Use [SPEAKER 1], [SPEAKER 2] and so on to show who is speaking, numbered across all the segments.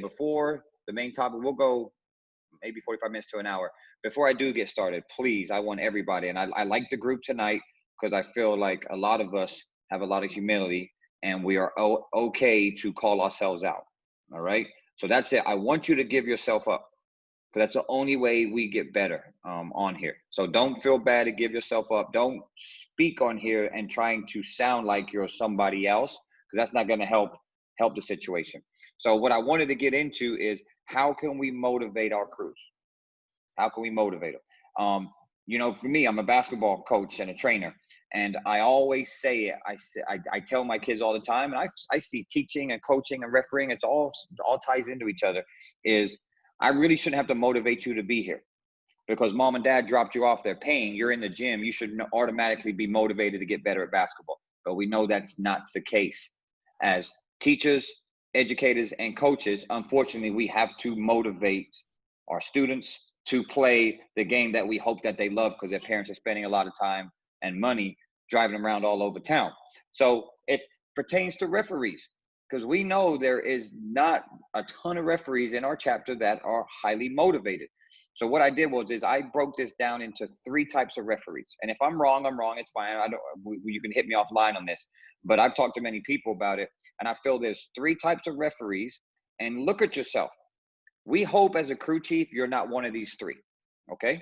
[SPEAKER 1] before the main topic, we'll go maybe 45 minutes to an hour. Before I do get started, please, I want everybody, and I like the group tonight because I feel like a lot of us have a lot of humility and we are okay to call ourselves out. All right. So that's it. I want you to give yourself up because that's the only way we get better on here. So don't feel bad to give yourself up. Don't speak on here and trying to sound like you're somebody else because that's not going to help the situation. So what I wanted to get into is how can we motivate our crews? How can we motivate them? For me, I'm a basketball coach and a trainer, and I always say it. I tell my kids all the time, and I see teaching and coaching and refereeing. It's all ties into each other. Is I really shouldn't have to motivate you to be here because mom and dad dropped you off. They're paying. You're in the gym. You should automatically be motivated to get better at basketball. But we know that's not the case. As teachers, educators, and coaches, unfortunately, we have to motivate our students to play the game that we hope that they love because their parents are spending a lot of time and money driving them around all over town. So it pertains to referees because we know there is not a ton of referees in our chapter that are highly motivated. So what I did is I broke this down into three types of referees. And if I'm wrong, I'm wrong. It's fine. You can hit me offline on this, but I've talked to many people about it. And I feel there's three types of referees, and look at yourself. We hope as a crew chief, you're not one of these three. Okay.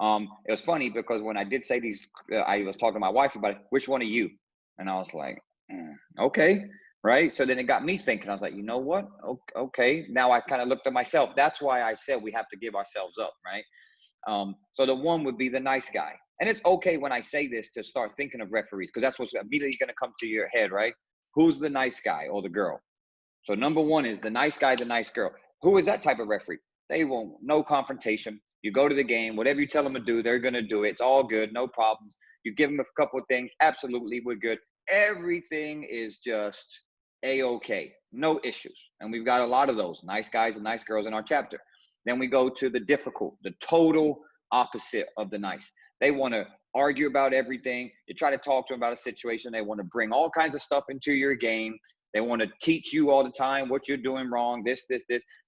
[SPEAKER 1] It was funny because when I did say these, I was talking to my wife about it. Which one are you? And I was like, okay. Right. So then it got me thinking. I was like, you know what? Okay. Now I kind of looked at myself. That's why I said we have to give ourselves up. Right. So the one would be the nice guy. And it's okay when I say this to start thinking of referees because that's what's immediately going to come to your head. Right. Who's the nice guy or the girl? So number one is the nice guy, the nice girl. Who is that type of referee? They won't, no confrontation. You go to the game, whatever you tell them to do, they're going to do it. It's all good, no problems. You give them a couple of things, absolutely, we're good. Everything is just A-okay, no issues. And we've got a lot of those nice guys and nice girls in our chapter. Then we go to the difficult, the total opposite of the nice. They want to argue about everything. You try to talk to them about a situation. They want to bring all kinds of stuff into your game. They want to teach you all the time what you're doing wrong, this.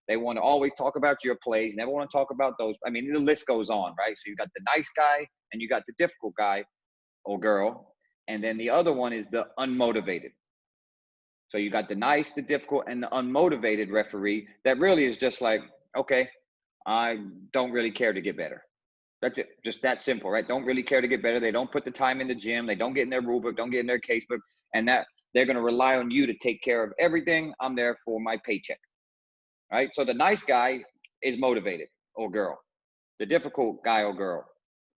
[SPEAKER 1] They want to always talk about your plays, never want to talk about those. I mean, the list goes on, right? So you got the nice guy and you got the difficult guy or girl. And then the other one is the unmotivated. So you got the nice, the difficult, and the unmotivated referee that really is just like, okay, I don't really care to get better. That's it. Just that simple, right? Don't really care to get better. They don't put the time in the gym. They don't get in their rule book, don't get in their case book. And that they're going to rely on you to take care of everything. I'm there for my paycheck, right? So the nice guy is motivated or girl. The difficult guy or girl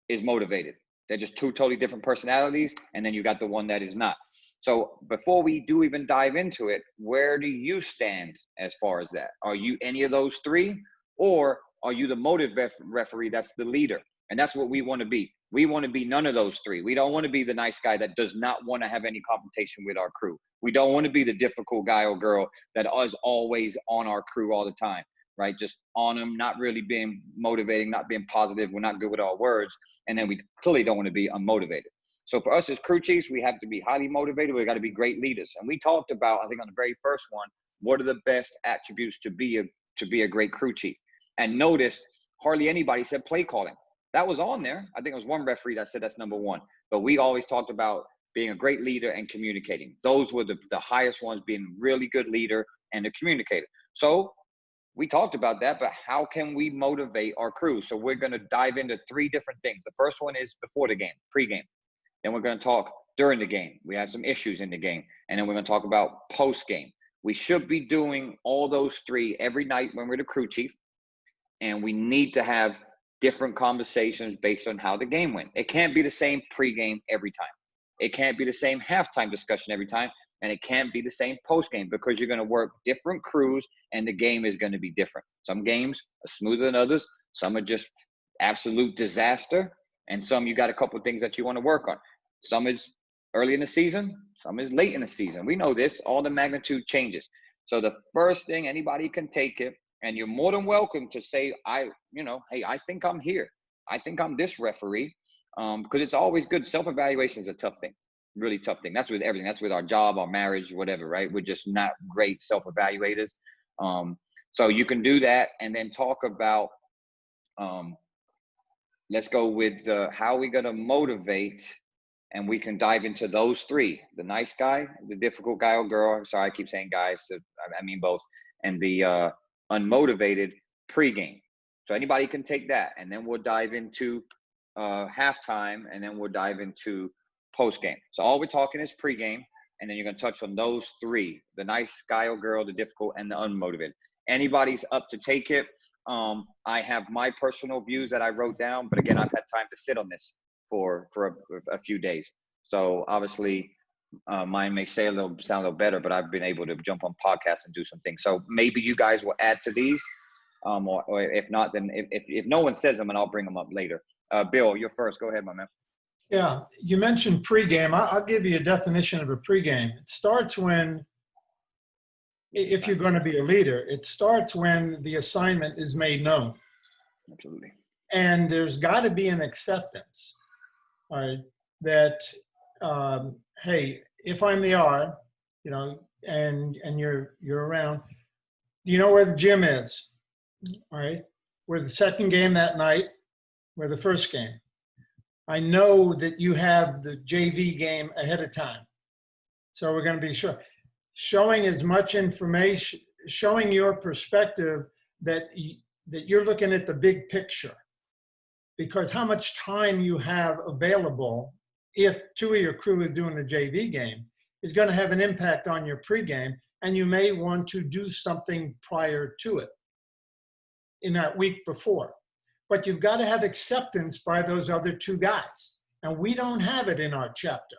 [SPEAKER 1] is motivated. They're just two totally different personalities. And then you got the one that is not. So before we do even dive into it, where do you stand as far as that? Are you any of those three? Or are you the motive referee that's the leader? And that's what we want to be. We want to be none of those three. We don't want to be the nice guy that does not want to have any confrontation with our crew. We don't want to be the difficult guy or girl that is always on our crew all the time, right? Just on them, not really being motivating, not being positive. We're not good with our words. And then we clearly don't want to be unmotivated. So for us as crew chiefs, we have to be highly motivated. We got to be great leaders. And we talked about, I think on the very first one, what are the best attributes to be a great crew chief? And notice hardly anybody said play calling. That was on there. I think it was one referee that said that's number one. But we always talked about being a great leader and communicating. Those were the highest ones, being a really good leader and a communicator. So we talked about that, but how can we motivate our crew? So we're going to dive into three different things. The first one is before the game, pregame. Then we're going to talk during the game. We have some issues in the game. And then we're going to talk about post-game. We should be doing all those three every night when we're the crew chief. And we need to have different conversations based on how the game went. It can't be the same pregame every time. It can't be the same halftime discussion every time. And it can't be the same postgame because you're going to work different crews and the game is going to be different. Some games are smoother than others. Some are just absolute disaster. And some you got a couple of things that you want to work on. Some is early in the season. Some is late in the season. We know this. All the magnitude changes. So the first thing, anybody can take it. And you're more than welcome to say, hey, I think I'm here. I think I'm this referee. Because it's always good. Self-evaluation is a tough thing, really tough thing. That's with everything. That's with our job, our marriage, whatever, right? We're just not great self-evaluators. So you can do that, and then talk about, let's go with how we're going to motivate, and we can dive into those three: the nice guy, the difficult guy or girl. Sorry, I keep saying guys. So I mean both. And the unmotivated pregame. So anybody can take that, and then we'll dive into halftime, and then we'll dive into postgame. So all we're talking is pregame, and then you're going to touch on those three: the nice guy or girl, the difficult, and the unmotivated. Anybody's up to take it. I have my personal views that I wrote down, but again, I've had time to sit on this for a few days. So obviously, mine may sound a little better, but I've been able to jump on podcasts and do some things. So maybe you guys will add to these, or if not, then if no one says them, and I'll bring them up later. Bill, you're first. Go ahead, my man.
[SPEAKER 2] Yeah, you mentioned pregame. I'll give you a definition of a pregame. It starts when, if you're going to be a leader, it starts when the assignment is made known.
[SPEAKER 1] Absolutely.
[SPEAKER 2] And there's got to be an acceptance, all right, that, hey, if I'm the R, you know, and you're around, do you know where the gym is? All right, we're the second game that night, we're the first game. I know that you have the JV game ahead of time. So we're going to be sure. Showing as much information, showing your perspective that you're looking at the big picture. Because how much time you have available, if two of your crew is doing the JV game, is going to have an impact on your pregame, and you may want to do something prior to it in that week before. But you've got to have acceptance by those other two guys. And we don't have it in our chapter.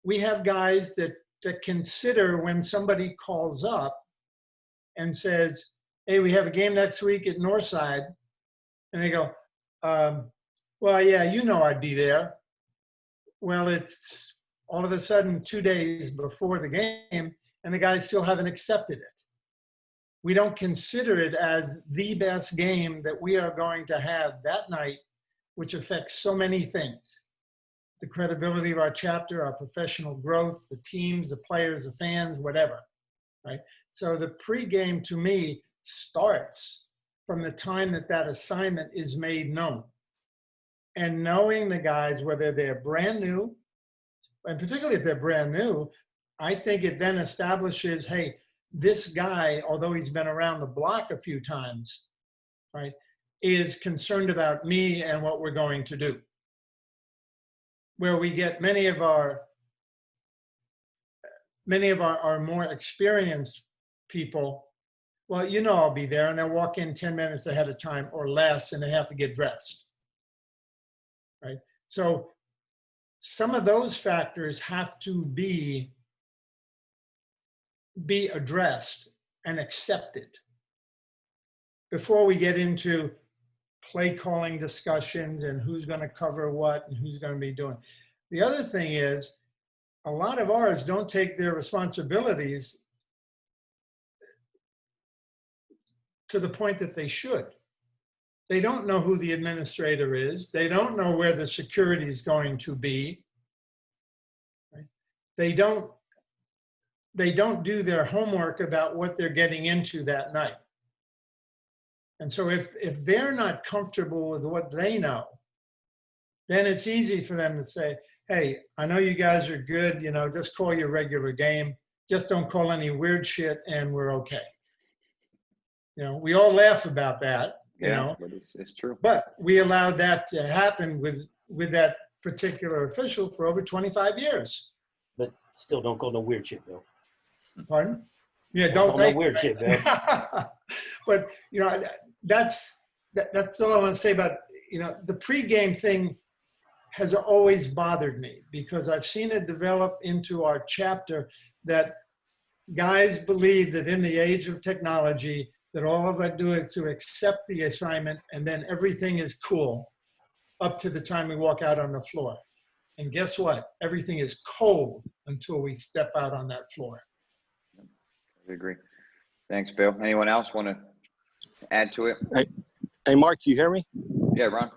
[SPEAKER 2] We have guys that consider when somebody calls up and says, hey, we have a game next week at Northside. And they go, well, yeah, you know I'd be there. Well, it's all of a sudden 2 days before the game, and the guys still haven't accepted it. We don't consider it as the best game that we are going to have that night, which affects so many things. The credibility of our chapter, our professional growth, the teams, the players, the fans, whatever, right? So the pregame to me starts from the time that assignment is made known. And knowing the guys, whether they're brand new, and particularly if they're brand new, I think it then establishes, hey, this guy, although he's been around the block a few times, right, is concerned about me and what we're going to do. Where we get many of our more experienced people, well, you know I'll be there, and they'll walk in 10 minutes ahead of time or less, and they have to get dressed, right? So some of those factors have to be addressed and accepted before we get into play calling discussions and who's going to cover what and who's going to be doing. The other thing is, a lot of ours don't take their responsibilities to the point that they should. They don't know who the administrator is. They don't know where the security is going to be. Right? They don't do their homework about what they're getting into that night. And so if they're not comfortable with what they know, then it's easy for them to say, hey, I know you guys are good, you know, just call your regular game. Just don't call any weird shit and we're okay. You know, we all laugh about that, you know.
[SPEAKER 1] But it's true.
[SPEAKER 2] But we allowed that to happen with that particular official for over 25 years.
[SPEAKER 3] But still don't call no weird shit, Bill.
[SPEAKER 2] Pardon? Yeah, don't
[SPEAKER 3] no weird shit, Bill.
[SPEAKER 2] But, you know, that's all I want to say about, you know, the pregame thing has always bothered me because I've seen it develop into our chapter that guys believe that in the age of technology that all of I do is to accept the assignment and then everything is cool up to the time we walk out on the floor. And guess what? Everything is cold until we step out on that floor.
[SPEAKER 1] I agree. Thanks, Bill. Anyone else want to add to it?
[SPEAKER 4] Hey, Mark, you hear me?
[SPEAKER 1] Yeah, Ron.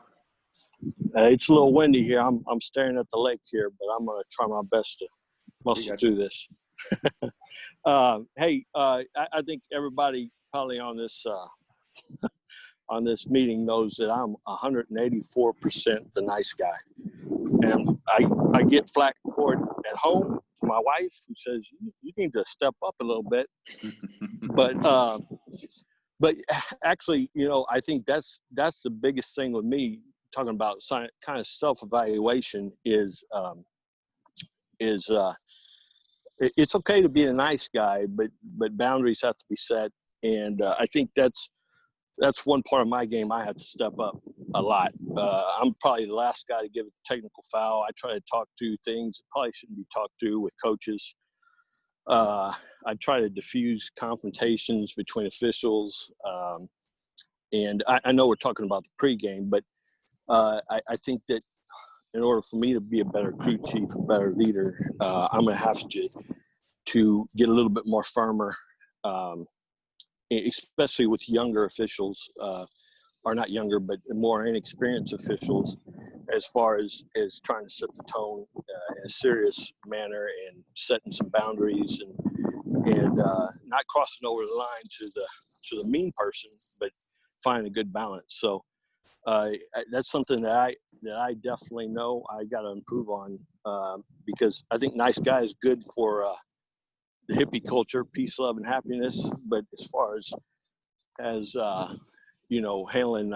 [SPEAKER 4] It's a little windy here. I'm staring at the lake here, but I'm going to try my best to muscle through this. Hey, I think everybody probably on this on this meeting knows that I'm 184% the nice guy, and I get flack for it at home from my wife, who says you need to step up a little bit. But actually, I think that's the biggest thing with me talking about kind of self-evaluation is it's okay to be a nice guy, but boundaries have to be set, and I think that's one part of my game I have to step up a lot. I'm probably the last guy to give a technical foul. I try to talk through things that probably shouldn't be talked through with coaches. I try to diffuse confrontations between officials. And I know we're talking about the pregame, but I think that in order for me to be a better crew chief, a better leader, I'm going to have to get a little bit more firmer, especially with younger officials, or not younger, but more inexperienced officials, as far as trying to set the tone in a serious manner and setting some boundaries and not crossing over the line to the mean person, but finding a good balance. So that's something that I definitely know I got to improve on, because I think nice guy is good for the hippie culture, peace, love, and happiness. But as far as handling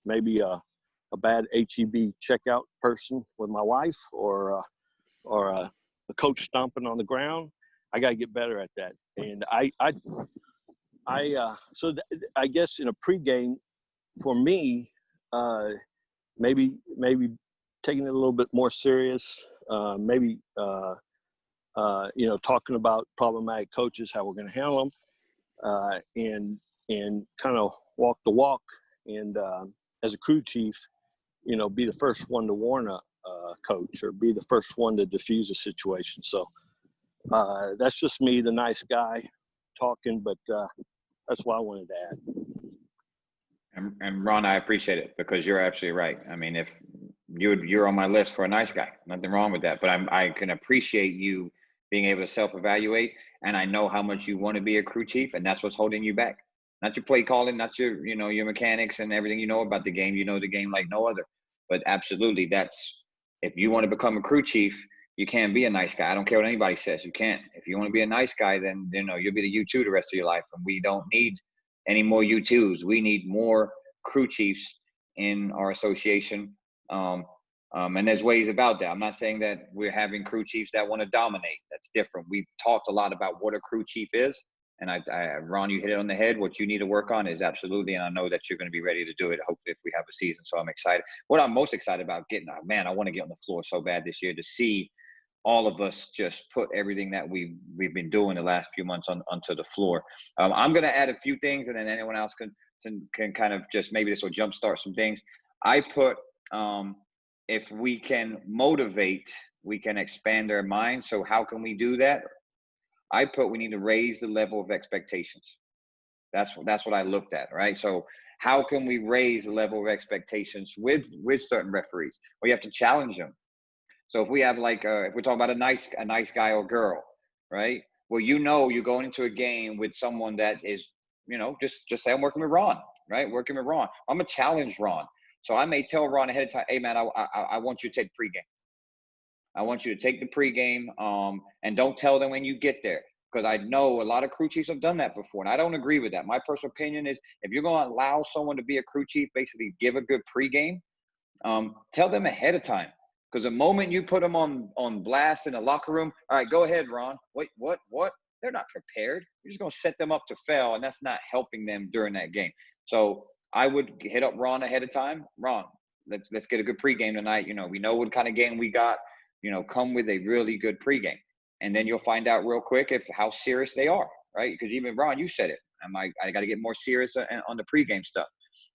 [SPEAKER 4] maybe a bad HEB checkout person with my wife, or a coach stomping on the ground, I got to get better at that. And I guess in a pregame, for me, maybe taking it a little bit more serious, talking about problematic coaches, how we're going to handle them, and kind of walk the walk, and as a crew chief, be the first one to warn a coach, or be the first one to diffuse a situation. So that's just me, the nice guy talking, but that's what I wanted to add.
[SPEAKER 1] And Ron, I appreciate it, because you're absolutely right. I mean, if you're on my list for a nice guy, nothing wrong with that, but I can appreciate you being able to self-evaluate, and I know how much you want to be a crew chief, and that's what's holding you back. Not your play calling, not your, your mechanics and everything you know about the game. You know the game like no other. But absolutely, if you want to become a crew chief, you can't be a nice guy. I don't care what anybody says. You can't. If you want to be a nice guy, then you'll be the U2 the rest of your life. And we don't need any more U2s. We need more crew chiefs in our association. And there's ways about that. I'm not saying that we're having crew chiefs that want to dominate. That's different. We've talked a lot about what a crew chief is. And Ron, you hit it on the head. What you need to work on is absolutely, and I know that you're going to be ready to do it, hopefully, if we have a season. So I'm excited. What I'm most excited about I want to get on the floor so bad this year, to see all of us just put everything that we've been doing the last few months onto the floor. I'm going to add a few things, and then anyone else can kind of just, maybe this will jumpstart some things. I put, if we can motivate, we can expand their minds. So how can we do that? I put, we need to raise the level of expectations. That's what I looked at, right? So how can we raise the level of expectations with certain referees? Well, you have to challenge them. So if we have if we're talking about a nice guy or girl, right? Well, you're going into a game with someone that is, just say I'm working with Ron, right? Working with Ron. I'm gonna challenge Ron. So I may tell Ron ahead of time, hey man, I want you to take the pregame. I want you to take the pregame, and don't tell them when you get there, because I know a lot of crew chiefs have done that before, and I don't agree with that. My personal opinion is, if you're going to allow someone to be a crew chief, basically give a good pregame, tell them ahead of time, because the moment you put them on blast in the locker room, all right, go ahead, Ron. Wait, what? They're not prepared. You're just going to set them up to fail, and that's not helping them during that game. So I would hit up Ron ahead of time. Ron, let's get a good pregame tonight. We know what kind of game we got. Come with a really good pregame, and then you'll find out real quick how serious they are, right? Because even Ron, you said it. I got to get more serious on the pregame stuff.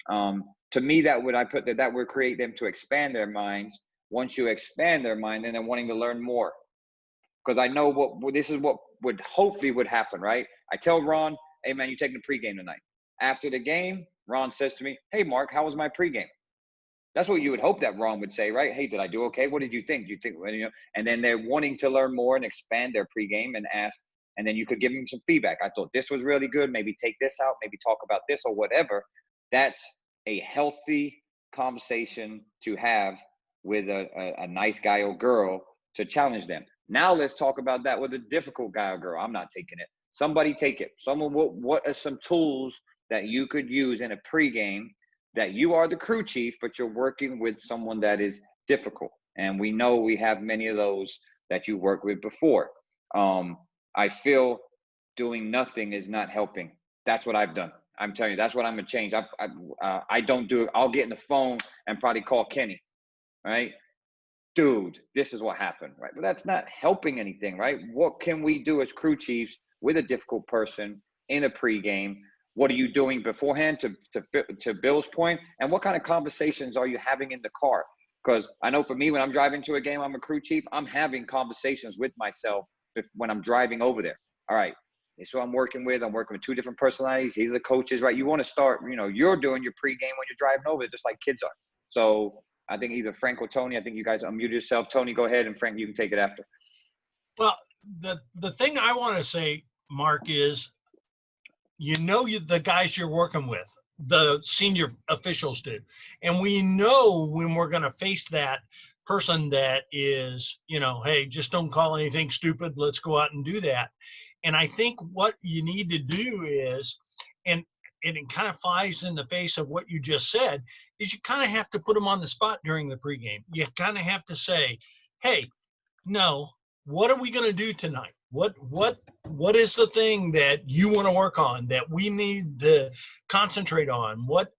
[SPEAKER 1] To me, that would create them to expand their minds. Once you expand their mind, then they're wanting to learn more. Because I know this is what would hopefully happen, right? I tell Ron, hey man, you taking the pregame tonight. After the game, Ron says to me, hey Mark, how was my pregame? That's what you would hope that Ron would say, right? Hey, did I do okay? What did you think? Do you think, you know? And then they're wanting to learn more and expand their pregame and ask, and then you could give them some feedback. I thought this was really good. Maybe take this out. Maybe talk about this or whatever. That's a healthy conversation to have with a nice guy or girl to challenge them. Now let's talk about that with a difficult guy or girl. I'm not taking it. Somebody take it. Someone, what are some tools that you could use in a pregame that you are the crew chief, but you're working with someone that is difficult? And we know we have many of those that you worked with before. I feel doing nothing is not helping. That's what I've done. I'm telling you, that's what I'm gonna change. I don't do it. I'll get in the phone and probably call Kenny, right? Dude, this is what happened, right? But that's not helping anything, right? What can we do as crew chiefs with a difficult person in a pregame? What are you doing beforehand to Bill's point? And what kind of conversations are you having in the car? Because I know for me, when I'm driving to a game, I'm a crew chief, I'm having conversations with myself when I'm driving over there. All right, this is who I'm working with. I'm working with two different personalities. These are the coaches, right? You want to start, you know, you're doing your pregame when you're driving over, just like kids are. So I think either Frank or Tony, I think you guys unmute yourself. Tony, go ahead, and Frank, you can take it after.
[SPEAKER 5] Well, the thing I want to say, Mark, is the guys you're working with, the senior officials do. And we know when we're going to face that person that is, hey, just don't call anything stupid. Let's go out and do that. And I think what you need to do is, and it kind of flies in the face of what you just said, is you kind of have to put them on the spot during the pregame. You kind of have to say, hey, no, what are we going to do tonight? What is the thing that you want to work on that we need to concentrate on? What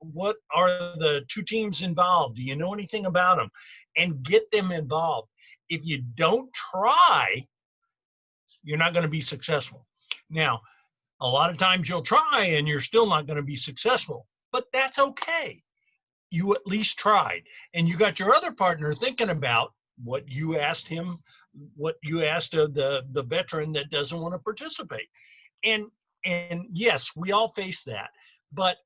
[SPEAKER 5] are the two teams involved? Do you know anything about them? And get them involved. If you don't try, you're not going to be successful. Now, a lot of times you'll try and you're still not going to be successful, but that's okay. You at least tried. And you got your other partner thinking about what you asked him, what you asked of the veteran that doesn't want to participate. And yes, we all face that. But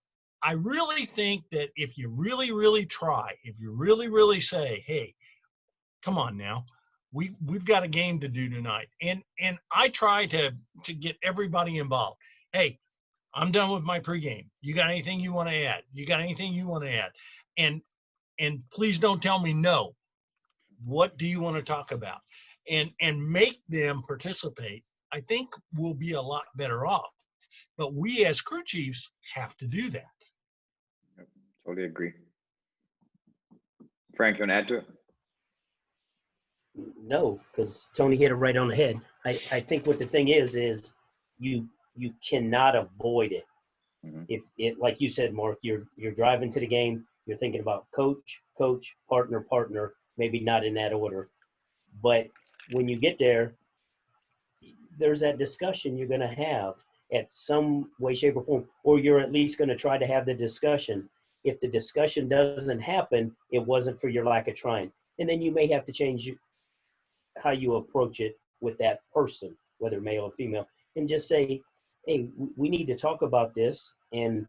[SPEAKER 5] I really think that if you really, really try, if you really, really say, hey, come on now, we've got a game to do tonight. And I try to get everybody involved. Hey, I'm done with my pregame. You got anything you want to add? You got anything you want to add? And please don't tell me no. What do you want to talk about? And make them participate. I think we'll be a lot better off. But we as crew chiefs have to do that.
[SPEAKER 1] Yep, totally agree. Frank, you want to add to it?
[SPEAKER 3] No, because Tony hit it right on the head. I think what the thing is you cannot avoid it.
[SPEAKER 1] Mm-hmm.
[SPEAKER 3] If it, like you said, Mark, you're driving to the game, you're thinking about coach, partner, maybe not in that order. But when you get there, there's that discussion you're going to have at some way, shape, or form, or you're at least going to try to have the discussion. If the discussion doesn't happen, it wasn't for your lack of trying. And then you may have to change how you approach it with that person, whether male or female, and just say, hey, we need to talk about this, and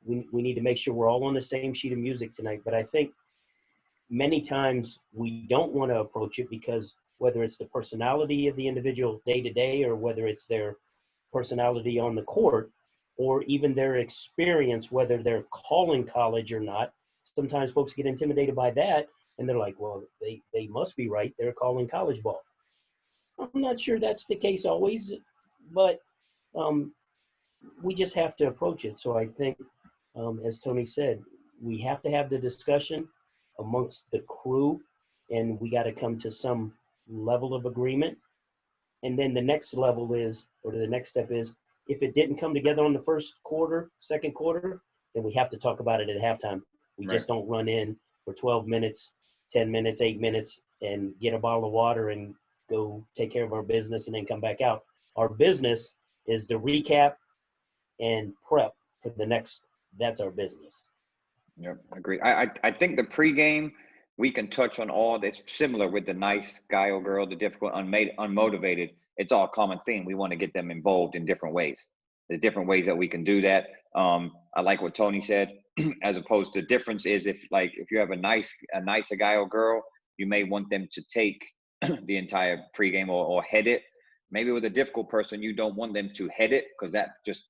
[SPEAKER 3] we need to make sure we're all on the same sheet of music tonight. But I think many times we don't want to approach it because whether it's the personality of the individual day to day, or whether it's their personality on the court, or even their experience, whether they're calling college or not, sometimes folks get intimidated by that. And they're like, well, they must be right. They're calling college ball. I'm not sure that's the case always, but we just have to approach it. So I think, as Tony said, we have to have the discussion amongst the crew, and we got to come to some level of agreement. And then the next level is, or the next step is, if it didn't come together on the first quarter, second quarter, then we have to talk about it at halftime. We just don't run in for 12 minutes, 10 minutes, 8 minutes, and get a bottle of water and go take care of our business and then come back out. Our business is to recap and prep for the next. That's our business.
[SPEAKER 1] Yep, agree. I think the pregame, we can touch on all that's similar with the nice guy or girl, the difficult, unmotivated. It's all a common theme. We want to get them involved in different ways. There's different ways that we can do that. I like what Tony said, as opposed to difference is if you have a nice guy or girl, you may want them to take the entire pregame or head it. Maybe with a difficult person, you don't want them to head it because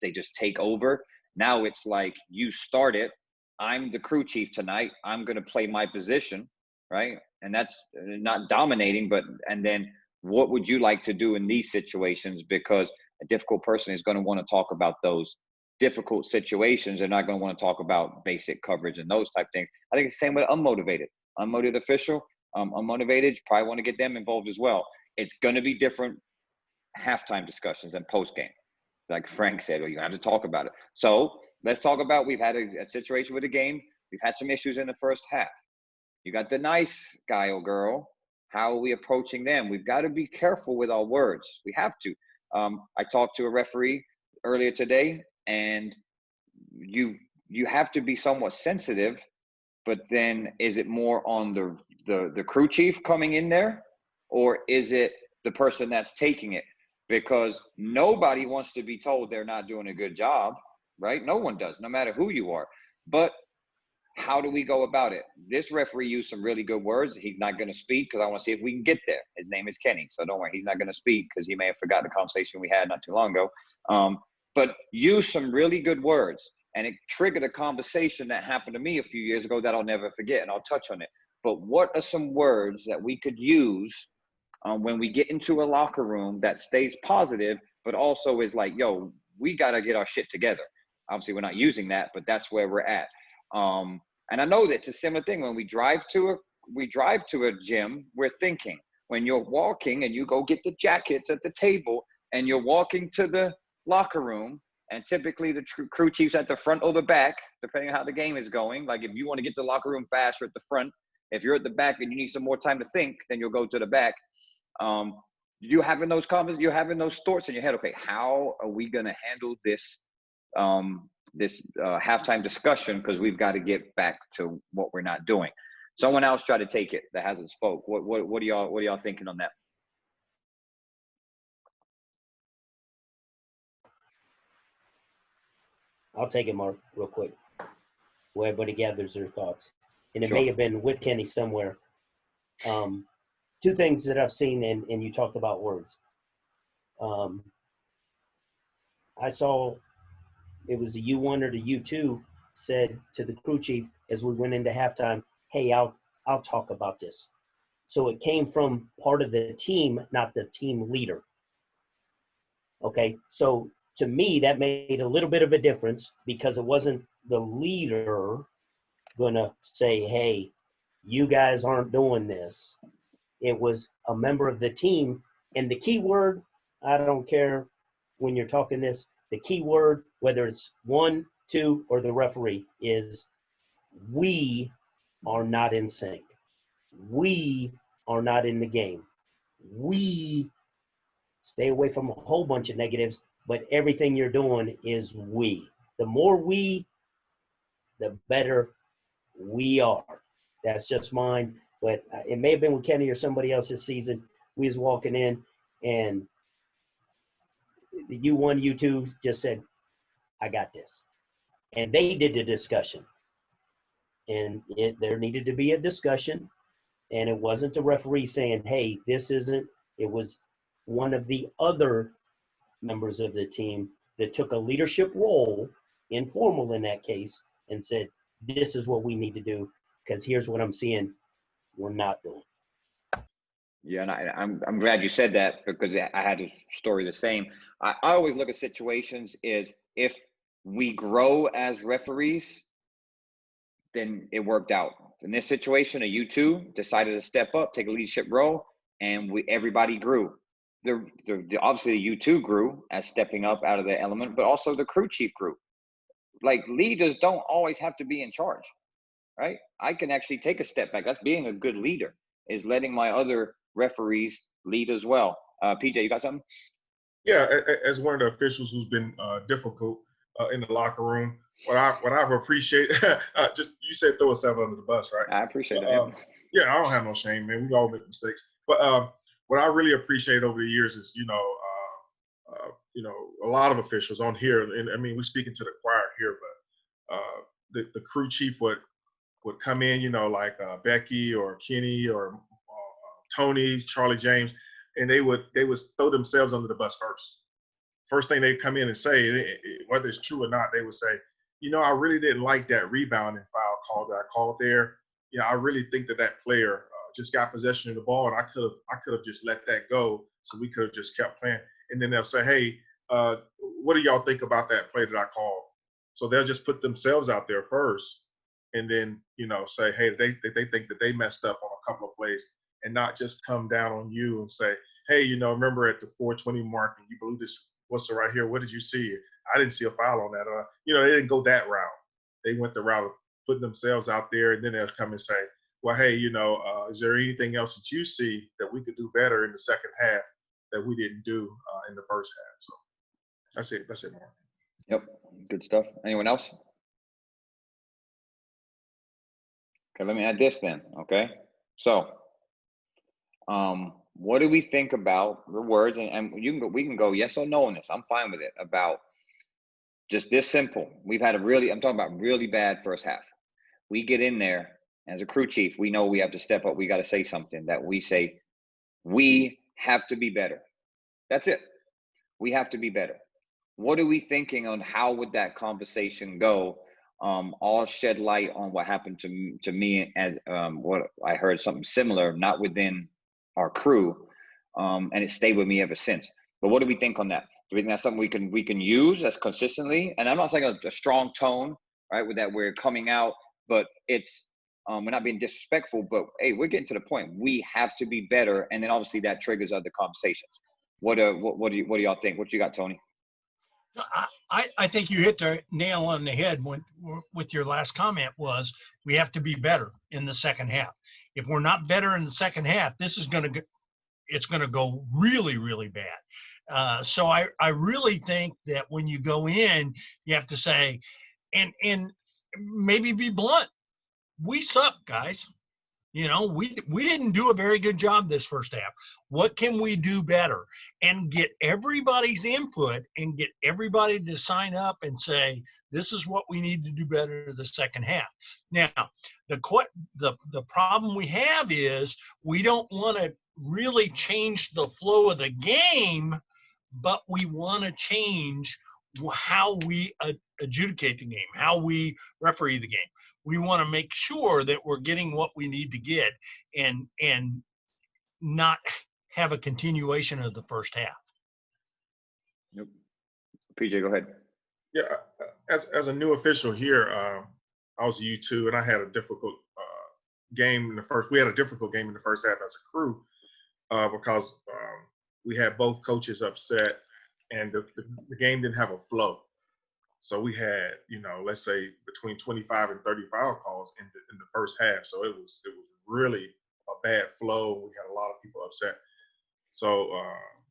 [SPEAKER 1] they just take over. Now it's like you start it. I'm the crew chief tonight. I'm going to play my position, right? And that's not dominating, and then what would you like to do in these situations? Because a difficult person is going to want to talk about those difficult situations. They're not going to want to talk about basic coverage and those type things. I think it's the same with unmotivated official. Unmotivated, you probably want to get them involved as well. It's going to be different halftime discussions and post game. Like Frank said, well, you have to talk about it. So let's talk about, we've had a situation with the game. We've had some issues in the first half. You got the nice guy or girl. How are we approaching them? We've got to be careful with our words. We have to. I talked to a referee earlier today, and you have to be somewhat sensitive, but then is it more on the crew chief coming in there, or is it the person that's taking it? Because nobody wants to be told they're not doing a good job, right? No one does, no matter who you are. But how do we go about it? This referee used some really good words. He's not going to speak because I want to see if we can get there. His name is Kenny, so don't worry. He's not going to speak because he may have forgotten the conversation we had not too long ago. But use some really good words, and it triggered a conversation that happened to me a few years ago that I'll never forget, and I'll touch on it. But what are some words that we could use when we get into a locker room that stays positive, but also is like, yo, we got to get our shit together. Obviously, we're not using that, but that's where we're at. And I know that it's a similar thing. When we drive to a gym, we're thinking. When you're walking and you go get the jackets at the table and you're walking to the locker room, and typically the crew chief's at the front or the back, depending on how the game is going. Like if you want to get to the locker room fast, you're at the front. If you're at the back and you need some more time to think, then you'll go to the back. You're having those thoughts in your head. Okay, how are we going to handle this halftime discussion? Because we've got to get back to what we're not doing. Someone else try to take it that hasn't spoke. What are y'all thinking on that?
[SPEAKER 3] I'll take it, Mark, real quick. Where everybody gathers their thoughts. And it
[SPEAKER 1] Sure.
[SPEAKER 3] may have been with Kenny somewhere. Two things that I've seen, and you talked about words. I saw it was the U1 or the U2 said to the crew chief as we went into halftime, hey, I'll talk about this. So it came from part of the team, not the team leader. Okay, so to me, that made a little bit of a difference because it wasn't the leader gonna say, hey, you guys aren't doing this. It was a member of the team. And the key word, I don't care when you're talking this, the key word, whether it's 1, 2, or the referee, is we are not in sync. We are not in the game. We stay away from a whole bunch of negatives, but everything you're doing is we. The more we, the better we are. That's just mine. But it may have been with Kenny or somebody else this season. We was walking in and the U1, U2 just said, I got this. And they did the discussion. And there needed to be a discussion. And it wasn't the referee saying, hey, this isn't. It was one of the other members of the team that took a leadership role, informal in that case, and said, this is what we need to do because here's what I'm seeing we're not doing.
[SPEAKER 1] Yeah, and I'm glad you said that because I had a story the same. I always look at situations is if we grow as referees, then it worked out. In this situation, a U2 decided to step up, take a leadership role, and everybody grew. Obviously, the U2 grew as stepping up out of the element, but also the crew chief grew. Like leaders don't always have to be in charge, right? I can actually take a step back. That's being a good leader, is letting my other referees lead as well. PJ, you got something?
[SPEAKER 6] Yeah, as one of the officials who's been difficult in the locker room, what I've appreciated, just you said throw yourself under the bus, right?
[SPEAKER 1] I appreciate that.
[SPEAKER 6] Yeah, I don't have no shame, man. We all make mistakes. But what I really appreciate over the years is, a lot of officials on here, and I mean, we're speaking to the choir here, but the crew chief would come in, like Becky or Kenny or Tony, Charlie James, and they would throw themselves under the bus first. First thing they come in and say, whether it's true or not, they would say, I really didn't like that rebounding foul call that I called there. I really think that player just got possession of the ball, and I could have just let that go, so we could have just kept playing. And then they'll say, hey, what do y'all think about that play that I called? So they'll just put themselves out there first, and then say, hey, they think that they messed up on a couple of plays, and not just come down on you and say, hey, remember at the 4:20 mark and you blew this whistle right here. What did you see? I didn't see a foul on that. They didn't go that route. They went the route of putting themselves out there, and then they'll come and say, well, hey, is there anything else that you see that we could do better in the second half that we didn't do in the first half? So that's it, Mark.
[SPEAKER 1] Yep, good stuff. Anyone else? Okay, let me add this then. Okay, so what do we think about the words? And we can go yes or no on this. I'm fine with it. About just this simple. We've had I'm talking about really bad first half. We get in there as a crew chief. We know we have to step up. We got to say something that we say, we have to be better. That's it. We have to be better. What are we thinking on how would that conversation go? All shed light on what happened to me as what I heard something similar, not within our crew, and it stayed with me ever since. But what do we think on that? Do we think that's something we can use as consistently? And I'm not saying a strong tone, right, with that we're coming out, but it's we're not being disrespectful. But hey, we're getting to the point. We have to be better, and then obviously that triggers other conversations. What do y'all think? What you got, Tony?
[SPEAKER 5] I think you hit the nail on the head with your last comment. Was we have to be better in the second half. If we're not better in the second half, it's going to go really, really bad. So I really think that when you go in, you have to say, and maybe be blunt. We suck, guys. We didn't do a very good job this first half. What can we do better? And get everybody's input and get everybody to sign up and say, this is what we need to do better the second half. Now, the problem we have is we don't want to really change the flow of the game, but we want to change how we adjudicate the game, how we referee the game. We want to make sure that we're getting what we need to get and not have a continuation of the first half.
[SPEAKER 1] Yep. PJ, go ahead.
[SPEAKER 6] Yeah, as a new official here, I was a U2, and I had a difficult game in the first. We had a difficult game in the first half as a crew because we had both coaches upset, and the game didn't have a flow. So we had, let's say between 25 and 30 foul calls in the first half. So it was really a bad flow. We had a lot of people upset. So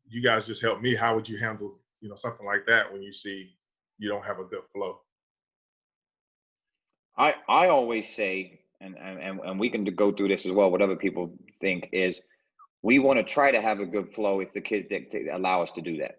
[SPEAKER 6] you guys just helped me. How would you handle, something like that when you see you don't have a good flow?
[SPEAKER 1] I always say, and we can go through this as well, what other people think is we want to try to have a good flow if the kids allow us to do that.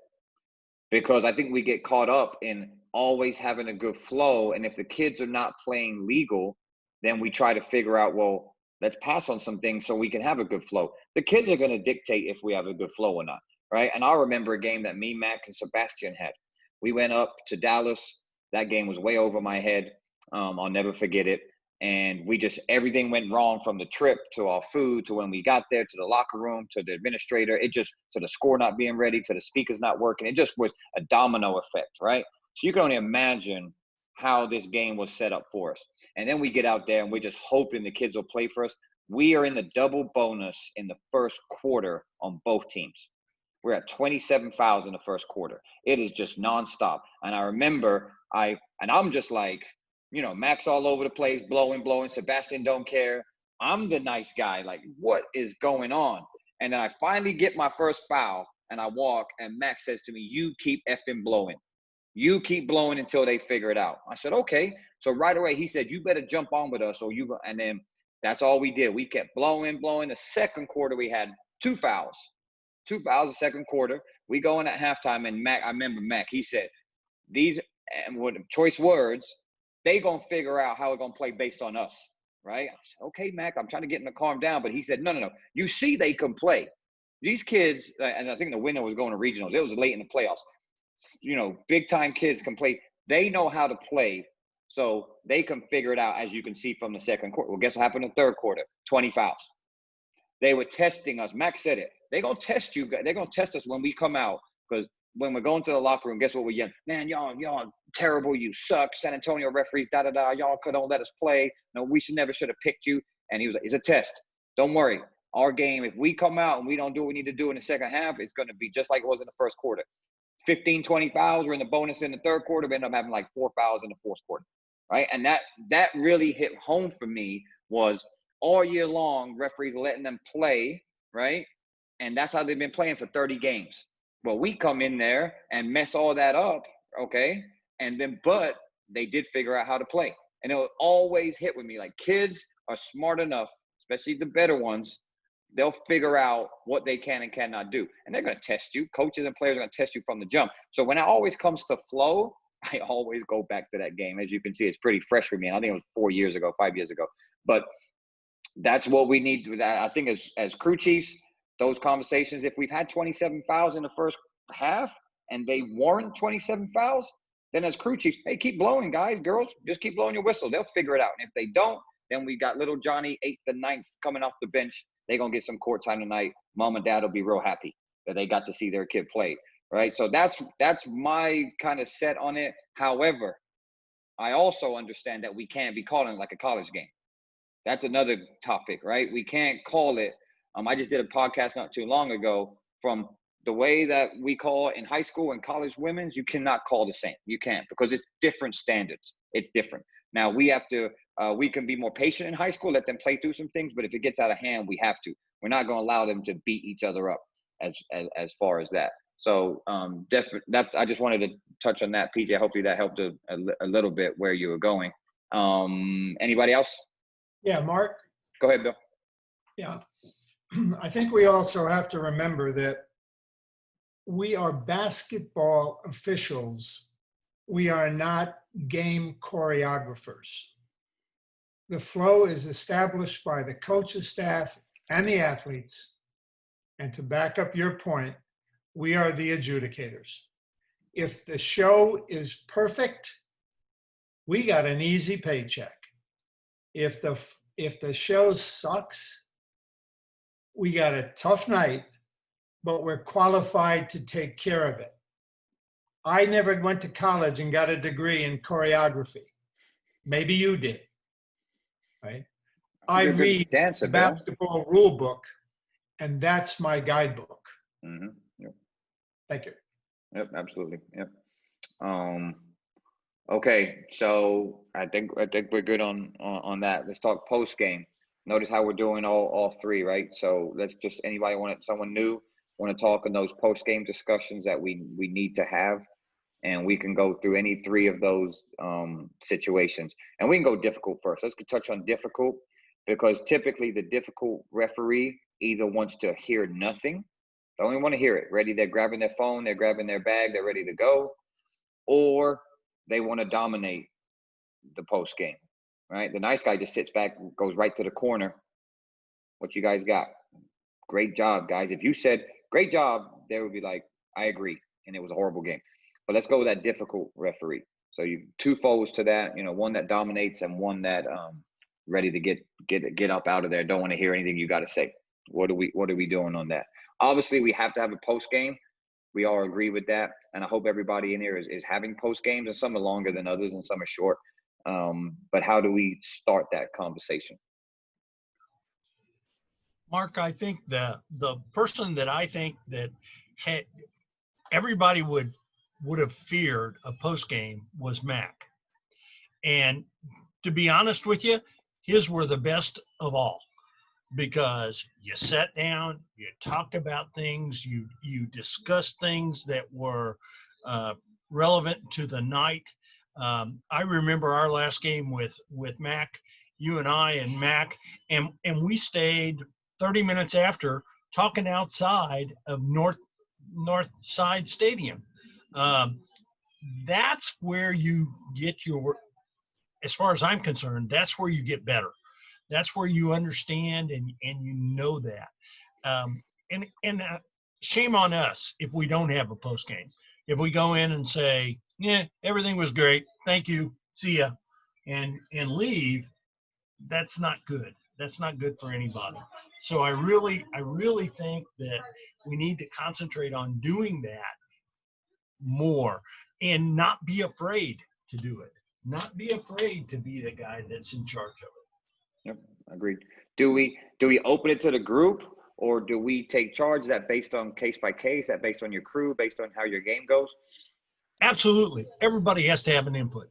[SPEAKER 1] Because I think we get caught up in always having a good flow. And if the kids are not playing legal, then we try to figure out, well, let's pass on some things so we can have a good flow. The kids are going to dictate if we have a good flow or not, right? And I remember a game that me, Mac, and Sebastian had. We went up to Dallas. That game was way over my head. I'll never forget it. And everything went wrong from the trip to our food, to when we got there, to the locker room, to the administrator, to the score not being ready, to the speakers not working. It just was a domino effect, right? So you can only imagine how this game was set up for us. And then we get out there and we're just hoping the kids will play for us. We are in the double bonus in the first quarter on both teams. We're at 27 fouls in the first quarter. It is just nonstop. And I remember I'm just like, Max all over the place, blowing. Sebastian don't care. I'm the nice guy. Like, what is going on? And then I finally get my first foul and I walk and Max says to me, you keep effing blowing. You keep blowing until they figure it out. I said, okay. So right away, he said, you better jump on with us and then that's all we did. We kept blowing. The second quarter, we had 2 fouls. 2 fouls the second quarter. We go in at halftime, and Mac, I remember Mac, he said, these, and with choice words, they going to figure out how we're going to play based on us, right? I said, okay, Mac, I'm trying to get him to calm down. But he said, no. You see they can play. These kids, and I think the winner was going to regionals. It was late in the playoffs. Big-time kids can play. They know how to play, so they can figure it out, as you can see from the second quarter. Well, guess what happened in the third quarter? 20 fouls. They were testing us. Mac said it. They're going to test you. They're going to test us when we come out, because when we're going to the locker room, guess what we're yelling? Man, y'all terrible. You suck. San Antonio referees, da-da-da. Y'all don't let us play. No, we should have picked you. And he was like, it's a test. Don't worry. Our game, if we come out and we don't do what we need to do in the second half, it's going to be just like it was in the first quarter. 15, 20 fouls. We're in the bonus in the third quarter. We end up having like 4 fouls in the fourth quarter, right? And that really hit home for me, was all year long, referees letting them play, right? And that's how they've been playing for 30 games. Well, we come in there and mess all that up, okay? But they did figure out how to play. And it will always hit with me, like, kids are smart enough, especially the better ones, they'll figure out what they can and cannot do. And they're going to test you. Coaches and players are going to test you from the jump. So when it always comes to flow, I always go back to that game. As you can see, it's pretty fresh for me. I think it was 5 years ago. But that's what we need to, I think, as crew chiefs, those conversations, if we've had 27 fouls in the first half and they warrant 27 fouls, then as crew chiefs, hey, keep blowing, guys, girls, just keep blowing your whistle. They'll figure it out. And if they don't, then we got little Johnny, 8th and 9th, coming off the bench. They're going to get some court time tonight. Mom and dad will be real happy that they got to see their kid play, right? So that's my kind of set on it. However, I also understand that we can't be calling it like a college game. That's another topic, right? We can't call it. I just did a podcast not too long ago, from the way that we call in high school and college women's, you cannot call the same. You can't, because it's different standards. It's different. Now we have to, we can be more patient in high school, let them play through some things, but if it gets out of hand, we have to. We're not going to allow them to beat each other up as far as that. So definitely, I just wanted to touch on that, PJ. Hopefully that helped a little bit where you were going. Anybody else?
[SPEAKER 2] Yeah, Mark?
[SPEAKER 1] Go ahead, Bill.
[SPEAKER 2] Yeah. I think we also have to remember that we are basketball officials. We are not game choreographers. The flow is established by the coaching staff and the athletes. And to back up your point, we are the adjudicators. If the show is perfect, we got an easy paycheck. If the show sucks, we got a tough night, but we're qualified to take care of it. I never went to college and got a degree in choreography. Maybe you did, right? I read the basketball rule book, and that's my guidebook.
[SPEAKER 1] Mm-hmm. Yep.
[SPEAKER 2] Thank you.
[SPEAKER 1] Yep, absolutely. Yep. Okay, so I think we're good on that. Let's talk post game. Notice how we're doing all three, right? So let's just, someone new want to talk in those post game discussions that we need to have, and we can go through any three of those situations. And we can go difficult first. Let's touch on difficult, because typically the difficult referee either wants to hear nothing, they only want to hear it. They're grabbing their phone, they're grabbing their bag, they're ready to go, or they want to dominate the post game. Right? The nice guy just sits back, goes right to the corner. What you guys got? Great job, guys. If you said, great job, they would be like, I agree. And it was a horrible game. But let's go with that difficult referee. So you two folds to that, one that dominates and one that ready to get up out of there. Don't want to hear anything you got to say. What are we doing on that? Obviously, we have to have a post game. We all agree with that. And I hope everybody in here is having post games, and some are longer than others and some are short. But how do we start that conversation?
[SPEAKER 5] Mark, I think the person that I think that everybody would have feared a post game was Mac. And to be honest with you, his were the best of all, because you sat down, you talked about things, you discussed things that were relevant to the night. I remember our last game with Mac, you and I and Mac, and we stayed 30 minutes after talking outside of North Side Stadium. That's where you get your, as far as I'm concerned, that's where you get better. That's where you understand and you know that. And shame on us if we don't have a post game. If we go in and say, yeah, everything was great, thank you, see ya, and leave, that's not good. That's not good for anybody. So I really think that we need to concentrate on doing that more and not be afraid to do it. Not be afraid to be the guy that's in charge of it.
[SPEAKER 1] Yep, agreed. Do we open it to the group, or do we take charge? Is that based on case by case? Is that based on your crew, based on how your game goes?
[SPEAKER 5] Absolutely. Everybody has to have an input.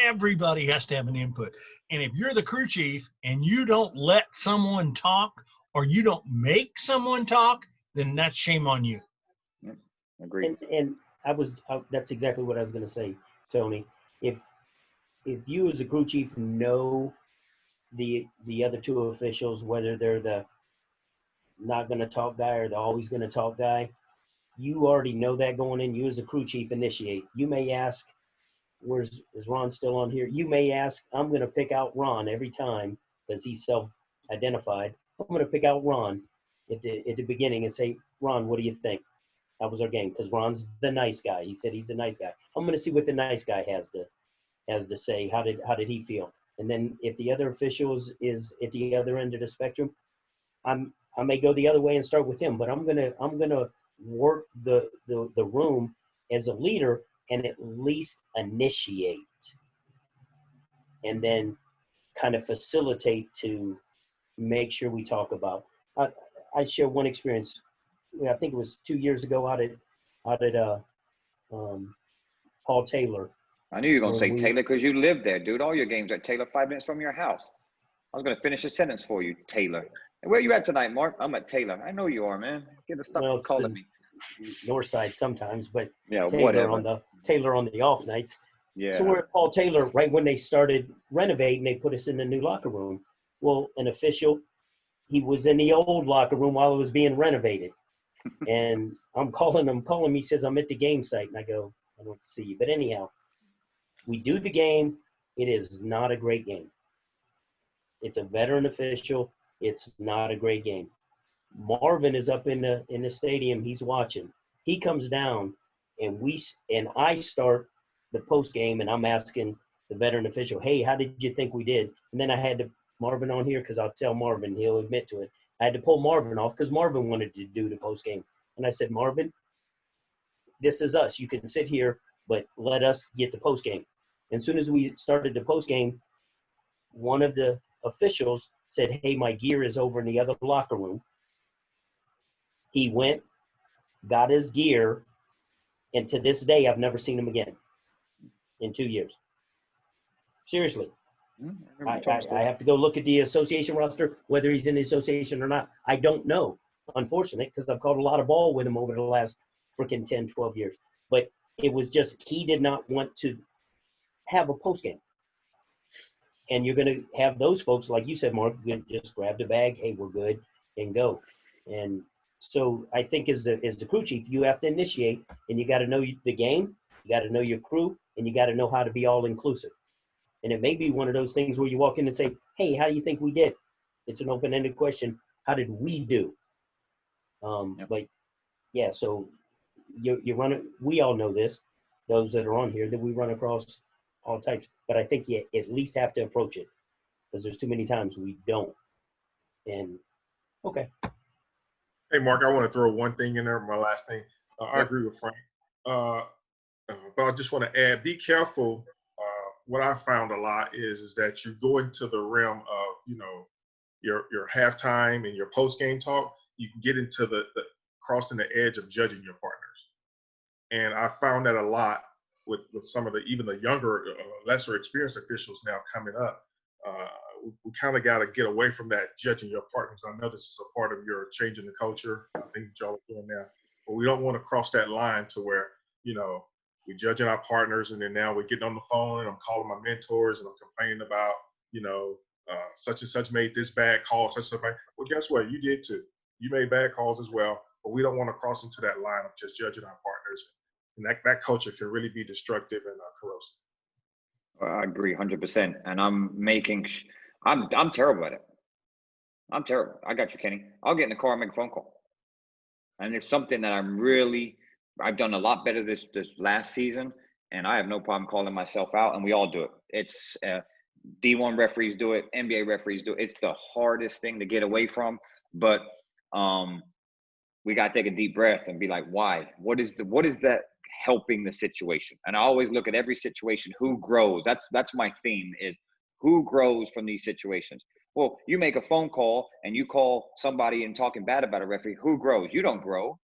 [SPEAKER 5] Everybody has to have an input. And if you're the crew chief and you don't let someone talk or you don't make someone talk, then that's shame on you.
[SPEAKER 1] Yep, agreed.
[SPEAKER 3] And that's exactly what I was going to say, Tony. If you as a crew chief know the other two officials, whether they're the not going to talk guy or the always going to talk guy, you already know that going in. You as a crew chief initiate. You may ask, is Ron still on here? You may ask, I'm going to pick out Ron every time because he's self-identified. I'm going to pick out Ron at the beginning and say, Ron, what do you think? That was our game, because Ron's the nice guy. He said he's the nice guy. I'm going to see what the nice guy has to say. How did he feel? And then if the other officials is at the other end of the spectrum, I may go the other way and start with him. But I'm gonna work the room as a leader and at least initiate, and then kind of facilitate to make sure we talk about. I share one experience. I think it was 2 years ago out at Paul Taylor.
[SPEAKER 1] I knew you were going to say
[SPEAKER 3] Well,
[SPEAKER 1] Taylor because you live there, dude. All your games are at Taylor, 5 minutes from your house. I was going to finish a sentence for you, Taylor. And where you at tonight, Mark? I'm at Taylor. I know you are, man. Get the stuff
[SPEAKER 3] Well,
[SPEAKER 1] calling me.
[SPEAKER 3] North side sometimes, but
[SPEAKER 1] Yeah,
[SPEAKER 3] Taylor
[SPEAKER 1] whatever.
[SPEAKER 3] Taylor on the off nights.
[SPEAKER 1] Yeah.
[SPEAKER 3] So we're at Paul Taylor right when they started renovating. They put us in the new locker room. Well, an official, he was in the old locker room while it was being renovated. And I'm calling him. He says, I'm at the game site. And I go, I don't see you. But anyhow, we do the game. It is not a great game. It's a veteran official. It's not a great game. Marvin is up in the stadium. He's watching. He comes down, and I start the post game, and I'm asking the veteran official, "Hey, how did you think we did?" And then I had Marvin on here because I'll tell Marvin, he'll admit to it. I had to pull Marvin off because Marvin wanted to do the post game, and I said, "Marvin, this is us. You can sit here, but let us get the post game." And as soon as we started the post game, one of the officials said, "Hey, my gear is over in the other locker room." He went, got his gear, and to this day, I've never seen him again in 2 years. Seriously. I have to go look at the association roster, whether he's in the association or not. I don't know, unfortunately, because I've caught a lot of ball with him over the last freaking 10, 12 years. But it was just he did not want to have a post game. And you're going to have those folks, like you said, Mark, just grab the bag, hey, we're good, and go. And so I think as the crew chief, you have to initiate, and you got to know the game, you got to know your crew, and you got to know how to be all inclusive. And it may be one of those things where you walk in and say, "Hey, how do you think we did?" It's an open-ended question. How did we do?
[SPEAKER 1] Yep.
[SPEAKER 3] But yeah, so you run it. We all know this, those that are on here, that we run across all types. But I think you at least have to approach it, because there's too many times we don't. And okay.
[SPEAKER 6] Hey, Mark, I want to throw one thing in there, my last thing. I
[SPEAKER 1] Yep.
[SPEAKER 6] agree with Frank. But I just want to add, be careful. What I found a lot is that you go into the realm of, your halftime and your post game talk. You can get into the crossing the edge of judging your partners, and I found that a lot with some of even the younger, lesser experienced officials now coming up. We kind of got to get away from that judging your partners. I know this is a part of your changing the culture. I think y'all are doing now, but we don't want to cross that line to where we're judging our partners, and then now we're getting on the phone and I'm calling my mentors and I'm complaining about, such and such made this bad call, such and such. Well, guess what? You did too. You made bad calls as well, but we don't want to cross into that line of just judging our partners. And that culture can really be destructive and corrosive.
[SPEAKER 1] I agree 100%. And I'm terrible at it. I'm terrible. I got you, Kenny. I'll get in the car and make a phone call. And it's something that I've done a lot better this last season, and I have no problem calling myself out, and we all do it. It's D1 referees do it, NBA referees do it. It's the hardest thing to get away from, but we got to take a deep breath and be like, why? What is that helping the situation? And I always look at every situation, who grows. That's my theme, is who grows from these situations. Well, you make a phone call and you call somebody and talking bad about a referee, who grows? You don't grow.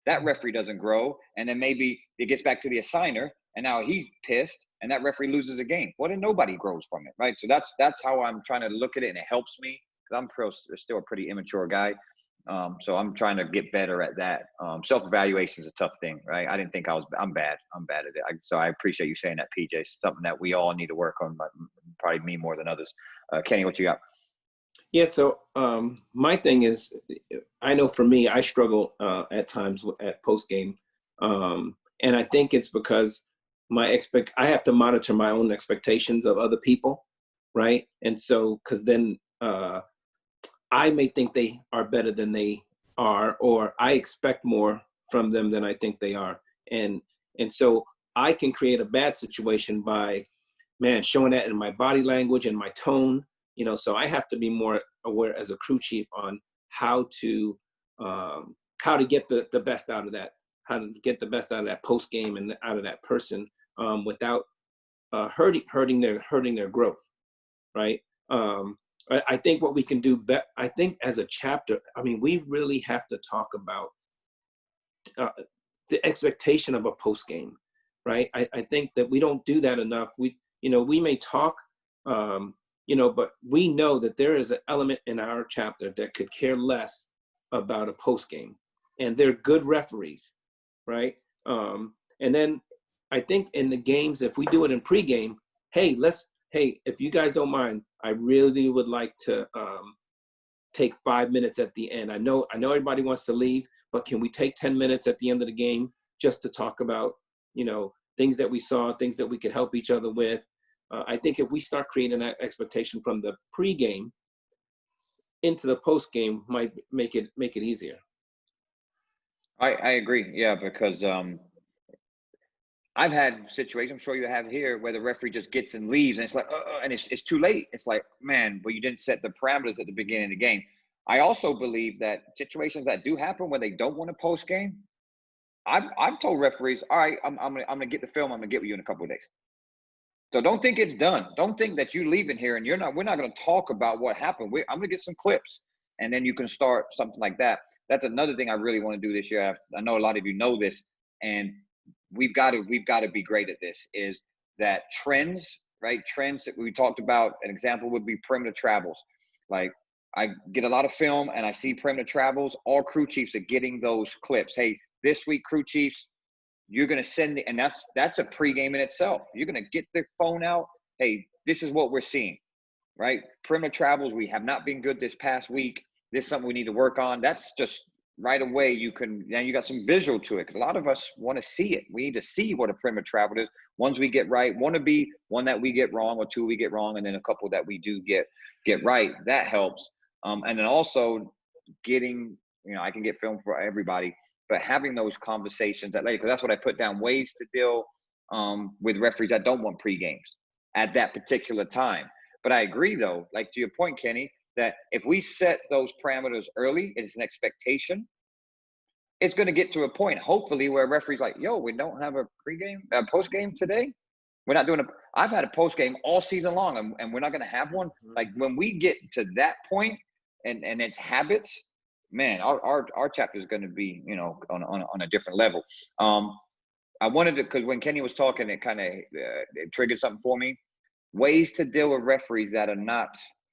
[SPEAKER 1] That referee doesn't grow. And then maybe it gets back to the assigner and now he's pissed and that referee loses a game. Well, then nobody grows from it, right? So that's how I'm trying to look at it, and it helps me because I'm still a pretty immature guy. So I'm trying to get better at that. Self-evaluation is a tough thing, right? I didn't think I'm bad. I'm bad at it. So I appreciate you saying that, PJ. It's something that we all need to work on, but probably me more than others. Kenny, what you got?
[SPEAKER 7] Yeah, so my thing is, I know for me, I struggle at times at post game, and I think it's because I have to monitor my own expectations of other people, right? And so, because then I may think they are better than they are, or I expect more from them than I think they are, and so I can create a bad situation by, showing that in my body language and my tone. So I have to be more aware as a crew chief on how to get the best out of that, how to get the best out of that post game and out of that person without hurting their growth, right? I think what we can do, I think as a chapter, we really have to talk about the expectation of a post game, right? I think that we don't do that enough. We may talk. But we know that there is an element in our chapter that could care less about a post game, and they're good referees, right? And then I think in the games, if we do it in pregame, hey, if you guys don't mind, I really would like to take 5 minutes at the end. I know everybody wants to leave, but can we take 10 minutes at the end of the game just to talk about, things that we saw, things that we could help each other with? I think if we start creating that expectation from the pregame into the postgame, might make it easier.
[SPEAKER 1] I agree. Yeah, because I've had situations, I'm sure you have here, where the referee just gets and leaves, and it's like, and it's too late. It's like, man, well, you didn't set the parameters at the beginning of the game. I also believe that situations that do happen when they don't want to post game, I've told referees, all right, I'm gonna get the film. I'm gonna get with you in a couple of days. So don't think it's done. Don't think that you leaving here and we're not going to talk about what happened. I'm going to get some clips, and then you can start something like that. That's another thing I really want to do this year. I know a lot of you know this, and we've got to be great at this, is that trends, right? Trends that we talked about. An example would be perimeter travels. Like, I get a lot of film and I see perimeter travels. All crew chiefs are getting those clips. Hey, this week, crew chiefs, you're going to send and that's a pregame in itself. You're going to get the phone out. Hey, this is what we're seeing, right? Perimeter travels, we have not been good this past week. This is something we need to work on. That's just right away. You got some visual to it, because a lot of us want to see it. We need to see what a perimeter travel is. Ones we get right, want to be one that we get wrong, or two we get wrong, and then a couple that we do get right. That helps. And then also getting, I can get film for everybody, but having those conversations at later, because that's what I put down, ways to deal with referees that don't want pre-games at that particular time. But I agree, though, like to your point, Kenny, that if we set those parameters early, it's an expectation, it's going to get to a point, hopefully, where a referee's like, yo, we don't have a post-game today. We're not doing I've had a post-game all season long, and we're not going to have one. Like, when we get to that point and it's habits, man, our chapter is going to be, on a different level. I wanted to, because when Kenny was talking, it kind of it triggered something for me. Ways to deal with referees that are not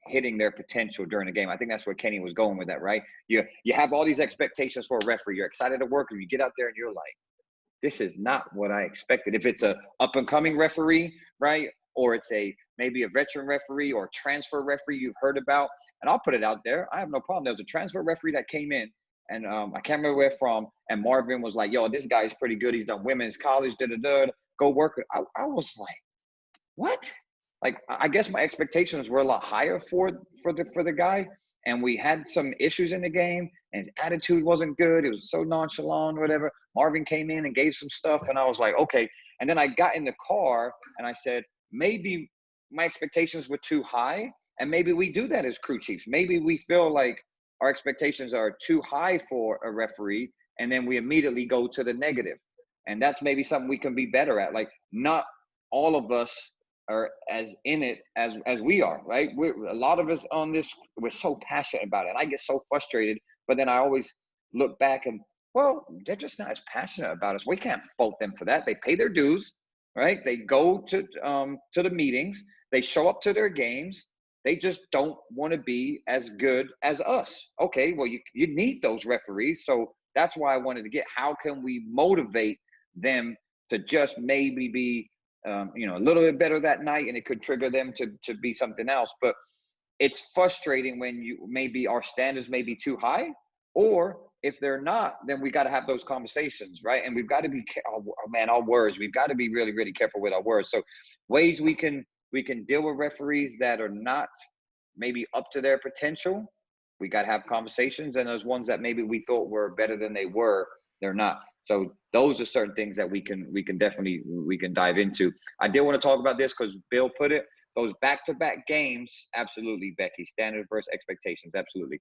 [SPEAKER 1] hitting their potential during the game. I think that's where Kenny was going with that, right? You have all these expectations for a referee. You're excited to work, and you get out there and you're like, this is not what I expected. If it's a up and coming referee, right? Or it's maybe a veteran referee or transfer referee you've heard about. And I'll put it out there. I have no problem. There was a transfer referee that came in and I can't remember where from. And Marvin was like, "Yo, this guy's pretty good. He's done women's college. Go work." I was like, "What?" Like, I guess my expectations were a lot higher for the guy, and we had some issues in the game, and his attitude wasn't good. It was so nonchalant, whatever. Marvin came in and gave some stuff, and I was like, okay. And then I got in the car, and I said, maybe my expectations were too high, and maybe we do that as crew chiefs. Maybe we feel like our expectations are too high for a referee, and then we immediately go to the negative. And that's maybe something we can be better at. Like, not all of us are as in it as we are, right? A lot of us on this, we're so passionate about it. And I get so frustrated, but then I always look back and, well, they're just not as passionate about us. We can't fault them for that. They pay their dues, right? They go to the meetings. They show up to their games. They just don't want to be as good as us. Okay, well, you need those referees. So that's why I wanted to get, how can we motivate them to just maybe be a little bit better that night, and it could trigger them to be something else. But it's frustrating when maybe our standards may be too high, or if they're not, then we got to have those conversations, right? And we've got to be, our words, we've got to be really, really careful with our words. So ways we can deal with referees that are not maybe up to their potential, we got to have conversations. And those ones that maybe we thought were better than they were, they're not. So those are certain things that we can definitely dive into. I did want to talk about this because Bill put it, those back-to-back games, absolutely, Becky, standard versus expectations, absolutely.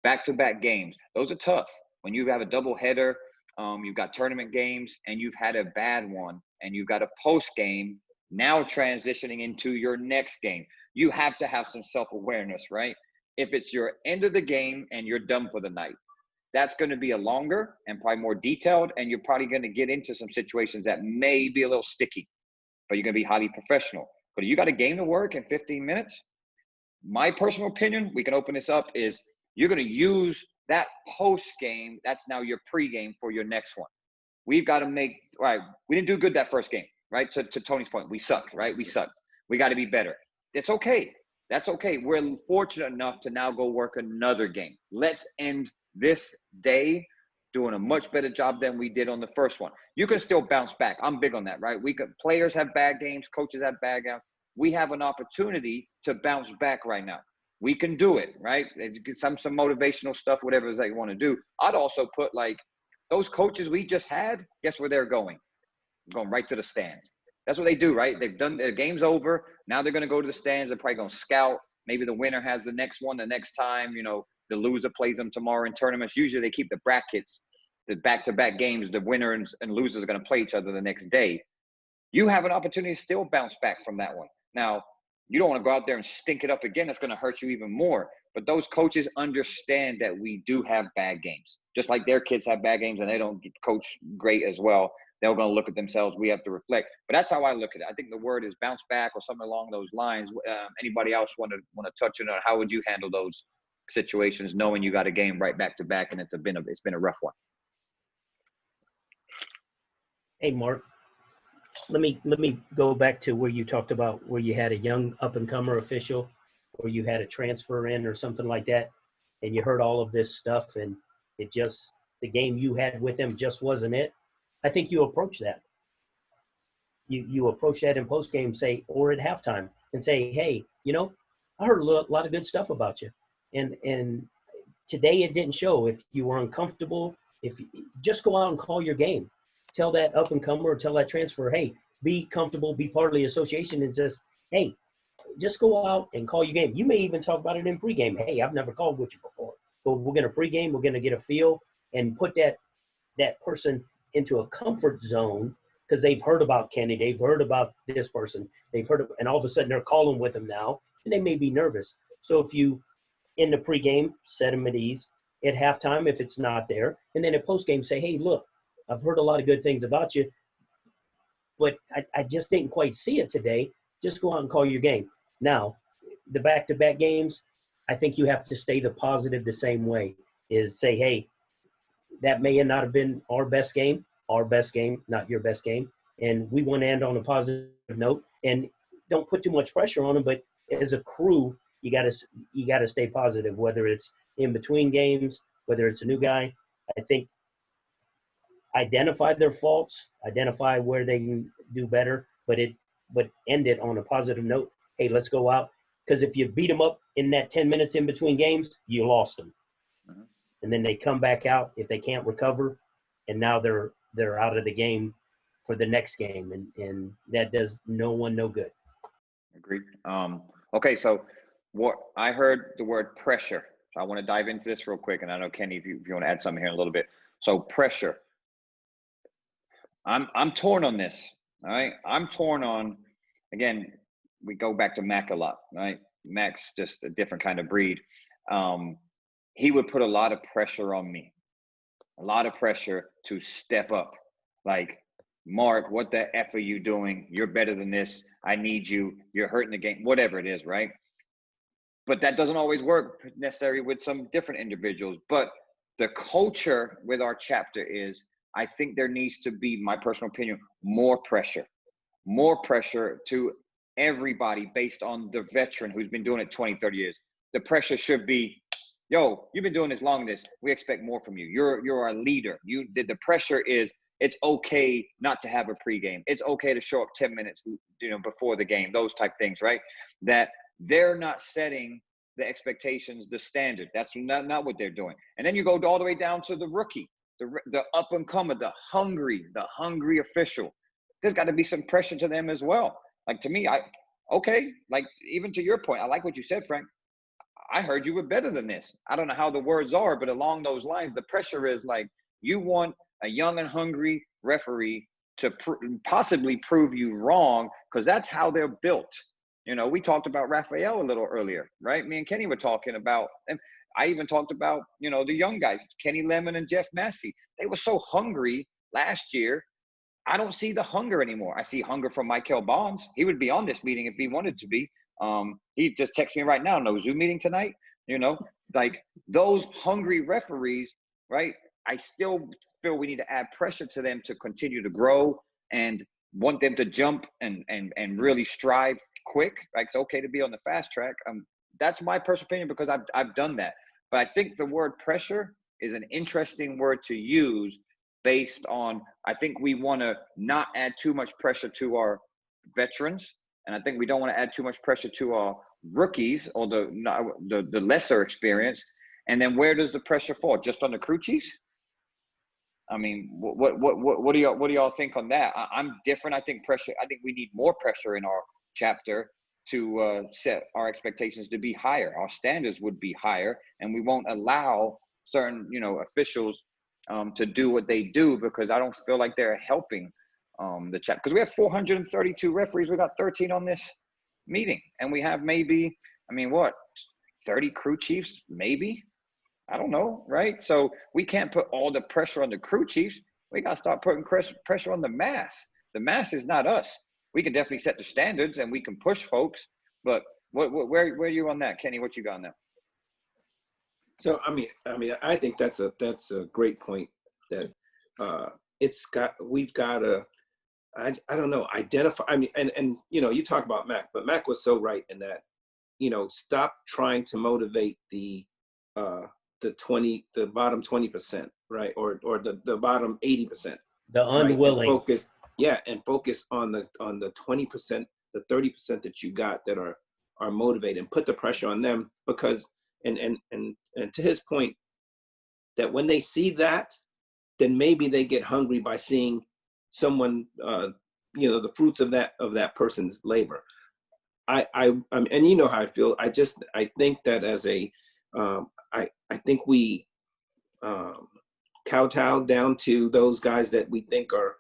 [SPEAKER 1] Back-to-back games, those are tough. When you have a double header, you've got tournament games, and you've had a bad one, and you've got a post game, now transitioning into your next game. You have to have some self-awareness, right? If it's your end of the game and you're done for the night, that's going to be a longer and probably more detailed, and you're probably going to get into some situations that may be a little sticky, but you're going to be highly professional. But if you got a game to work in 15 minutes, my personal opinion, we can open this up, is you're going to use that post game. That's now your pre-game for your next one. We've got to make, right, we didn't do good that first game, right? To Tony's point, we sucked, right? We sucked. We got to be better. It's okay. That's okay. We're fortunate enough to now go work another game. Let's end this day doing a much better job than we did on the first one. You can still bounce back. I'm big on that, right? Players have bad games, coaches have bad games. We have an opportunity to bounce back right now. We can do it, right? Some motivational stuff, whatever it is that you want to do. I'd also put, like, those coaches we just had, guess where they're going? Going right to the stands. That's what they do, right? They've done, their game's over. Now they're going to go to the stands. They're probably going to scout. Maybe the winner has the next one the next time, the loser plays them tomorrow in tournaments. Usually they keep the brackets, the back-to-back games. The winner and losers are going to play each other the next day. You have an opportunity to still bounce back from that one. Now, you don't want to go out there and stink it up again. That's going to hurt you even more. But those coaches understand that we do have bad games. Just like their kids have bad games and they don't coach great as well. They're going to look at themselves. We have to reflect. But that's how I look at it. I think the word is bounce back or something along those lines. Anybody else want to touch on it? How would you handle those situations, knowing you got a game right back to back and it's been a rough one?
[SPEAKER 3] Hey, Mark, let me go back to where you talked about where you had a young up-and-comer official, or you had a transfer in or something like that, and you heard all of this stuff, and the game you had with him just wasn't it. I think you approach that. You approach that in post-game, or at halftime, and say, hey, I heard a lot of good stuff about you. And today it didn't show. If you were uncomfortable, just go out and call your game. Tell that up-and-comer or tell that transfer, hey, be comfortable, be part of the association, and just, hey, just go out and call your game. You may even talk about it in pregame. Hey, I've never called with you before, but we're going to pregame. We're going to get a feel and put that person into a comfort zone because they've heard about Kenny. They've heard about this person. And all of a sudden they're calling with them now, and they may be nervous. So if you, in the pregame, set them at ease. At halftime, if it's not there, and then at postgame, say, hey, look, I've heard a lot of good things about you, but I just didn't quite see it today. Just go out and call your game. Now, the back-to-back games, I think you have to stay the positive the same way, is say, hey, that may not have been our best game, not your best game, and we want to end on a positive note. And don't put too much pressure on them, but as a crew, you got to stay positive, whether it's in between games whether it's a new guy. I think identify their faults, identify where they can do better, but end it on a positive note. Hey, let's go out. Because if you beat them up in that 10 minutes in between games, you lost them. And then they come back out if they can't recover, and now they're out of the game for the next game, and that does no one no good.
[SPEAKER 1] Agreed. Okay, so what I heard the word pressure. So I want to dive into this real quick, and I know Kenny, if you want to add something here in a little bit. So pressure. I'm torn on this. All right, I'm torn on. Again, we go back to Mac a lot, right? Mac's just a different kind of breed. He would put a lot of pressure on me, a lot of pressure to step up. Like, Mark, what the F are you doing? You're better than this. I need you. You're hurting the game, whatever it is, right? But that doesn't always work necessarily with some different individuals. But the culture with our chapter is, I think there needs to be, my personal opinion, more pressure to everybody based on the veteran who's been doing it 20, 30 years. The pressure should be, yo, you've been doing this long this. We expect more from you. You're our leader. The pressure is, it's okay not to have a pregame. It's okay to show up 10 minutes, before the game, those type things, right? That they're not setting the expectations, the standard. That's not what they're doing. And then you go all the way down to the rookie, the up and comer, the hungry official. There's got to be some pressure to them as well. Like, to me, like, even to your point, I like what you said, Frank. I heard you were better than this. I don't know how the words are, but along those lines, the pressure is like, you want a young and hungry referee to possibly prove you wrong, because that's how they're built. We talked about Raphael a little earlier, right? Me and Kenny were talking about, and I even talked about, the young guys, Kenny Lemon and Jeff Massey. They were so hungry last year. I don't see the hunger anymore. I see hunger from Michael Bonds. He would be on this meeting if he wanted to be. He just texted me right now, no Zoom meeting tonight. Like, those hungry referees, right? I still feel we need to add pressure to them to continue to grow and want them to jump and really strive quick. Like, it's okay to be on the fast track. That's my personal opinion, because I've done that. But I think the word pressure is an interesting word to use based on, I think we want to not add too much pressure to our veterans. And I think we don't want to add too much pressure to our rookies or the lesser experience. And then where does the pressure fall? Just on the crew chiefs? I mean, what do y'all think on that? I'm different. I think we need more pressure in our chapter to set our expectations to be higher. Our standards would be higher, and we won't allow certain, officials to do what they do, because I don't feel like they're helping the chapter. Because we have 432 referees. We got 13 on this meeting, and we have maybe, 30 crew chiefs, maybe. I don't know, right? So we can't put all the pressure on the crew chiefs. We got to start putting pressure on the mass. The mass is not us. We can definitely set the standards and we can push folks, but where are you on that, Kenny? What you got on that?
[SPEAKER 7] So I think that's a great point. That we've got to, I don't know, identify. And you talk about Mac, but Mac was so right in that, stop trying to motivate the bottom 20%, right? Or the bottom 80%.
[SPEAKER 3] The unwilling.
[SPEAKER 7] Right? And focus on the 20%, the 30% that you got that are motivated, and put the pressure on them, because and to his point, that when they see that, then maybe they get hungry by seeing someone, the fruits of that person's labor. And how I feel. I think that as I think we kowtow down to those guys that we think are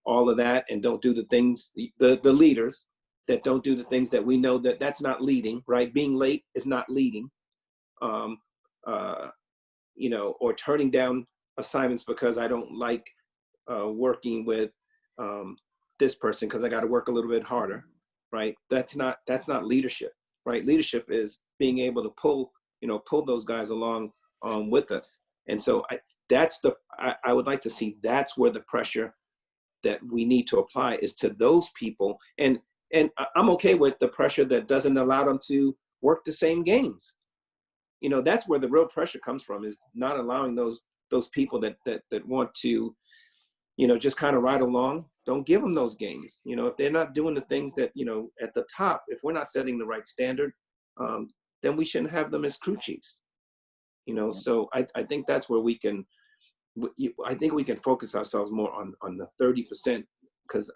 [SPEAKER 7] all of that and don't do the things, the leaders that don't do the things that we know that's not leading, right? Being late is not leading, or turning down assignments because I don't like working with this person because I got to work a little bit harder, right? That's not leadership, right? Leadership is being able to pull those guys along with us. And so I would like to see that's where the pressure that we need to apply is to those people. And I'm okay with the pressure that doesn't allow them to work the same games. you know, that's where the real pressure comes from, is not allowing those people that want to, you know, just kind of ride along. Don't give them those games. You know, if they're not doing the things that, you know, at the top, if we're not setting the right standard, then we shouldn't have them as crew chiefs. You know, so I think that's where we can, I think we can focus ourselves more on the 30%, because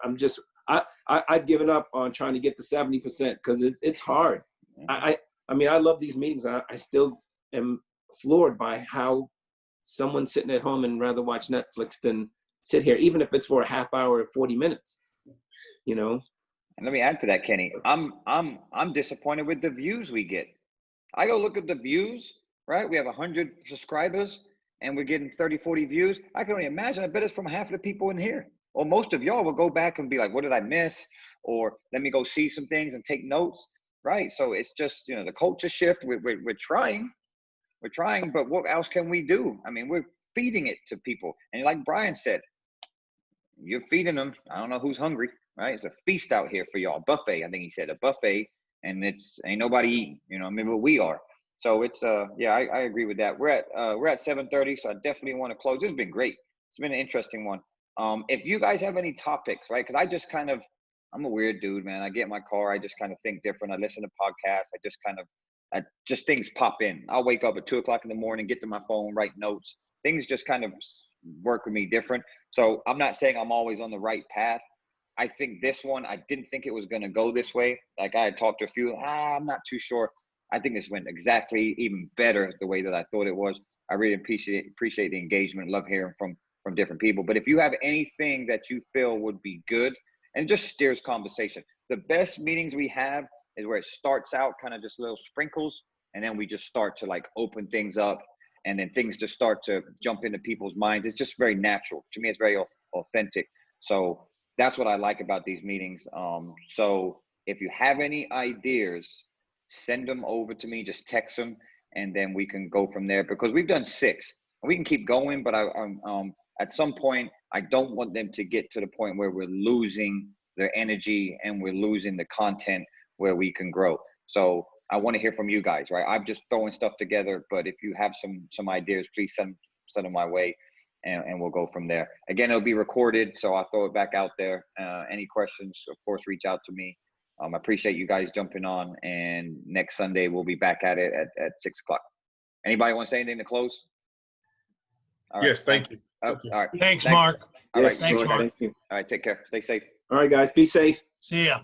[SPEAKER 7] I've given up on trying to get to 70%, because it's hard. I mean, I love these meetings. I still am floored by how someone sitting at home and rather watch Netflix than sit here, even if it's for a half hour or 40 minutes, you know?
[SPEAKER 1] And let me add to that, Kenny. I'm disappointed with the views we get. I go look at the views, right? We have 100 subscribers and we're getting 30, 40 views. I can only imagine. I bet it's from half of the people in here. Or most of y'all will go back and be like, what did I miss? Or let me go see some things and take notes, right? So it's just, you know, the culture shift. We're trying. We're trying, but what else can we do? I mean, we're feeding it to people. And like Brian said, you're feeding them. I don't know who's hungry, right? It's a feast out here for y'all. Buffet, I think he said, a buffet, and it's ain't nobody eating, you know, I mean, but we are. So it's yeah, I agree with that. We're at 7:30, so I definitely want to close. This has been great. It's been an interesting one. If you guys have any topics, right? Because I just kind of, I'm a weird dude, man. I get in my car, I just kind of think different. I listen to podcasts. I just kind of, just things pop in. I'll wake up at 2 o'clock in the morning, get to my phone, write notes. Things just kind of work with me different. So I'm not saying I'm always on the right path. I think this one, I didn't think it was going to go this way. Like I had talked to a few, I'm not too sure. I think this went exactly even better the way that I thought it was. I really appreciate the engagement. Love hearing from different people. But if you have anything that you feel would be good, and just steers conversation. The best meetings we have is where it starts out kind of just little sprinkles, and then we just start to like open things up, and then things just start to jump into people's minds. It's just very natural. To me, it's very authentic. So that's what I like about these meetings. So if you have any ideas, send them over to me, just text them, and then we can go from there, because we've done 6. We can keep going, but at some point, I don't want them to get to the point where we're losing their energy and we're losing the content where we can grow. So I want to hear from you guys, right? I'm just throwing stuff together, but if you have some ideas, please send them my way, and we'll go from there. Again, it'll be recorded, so I'll throw it back out there. Any questions, of course, reach out to me. I appreciate you guys jumping on, and next Sunday we'll be back at it at 6 o'clock. Anybody want to say anything to close?
[SPEAKER 6] All right. Yes, thank you.
[SPEAKER 1] All right.
[SPEAKER 5] Thanks, Mark.
[SPEAKER 1] All right.
[SPEAKER 7] Yes,
[SPEAKER 5] Thanks,
[SPEAKER 7] Lord,
[SPEAKER 5] Mark.
[SPEAKER 7] thank you.
[SPEAKER 1] All right. Take care. Stay safe.
[SPEAKER 7] All right, guys, be safe.
[SPEAKER 5] See ya.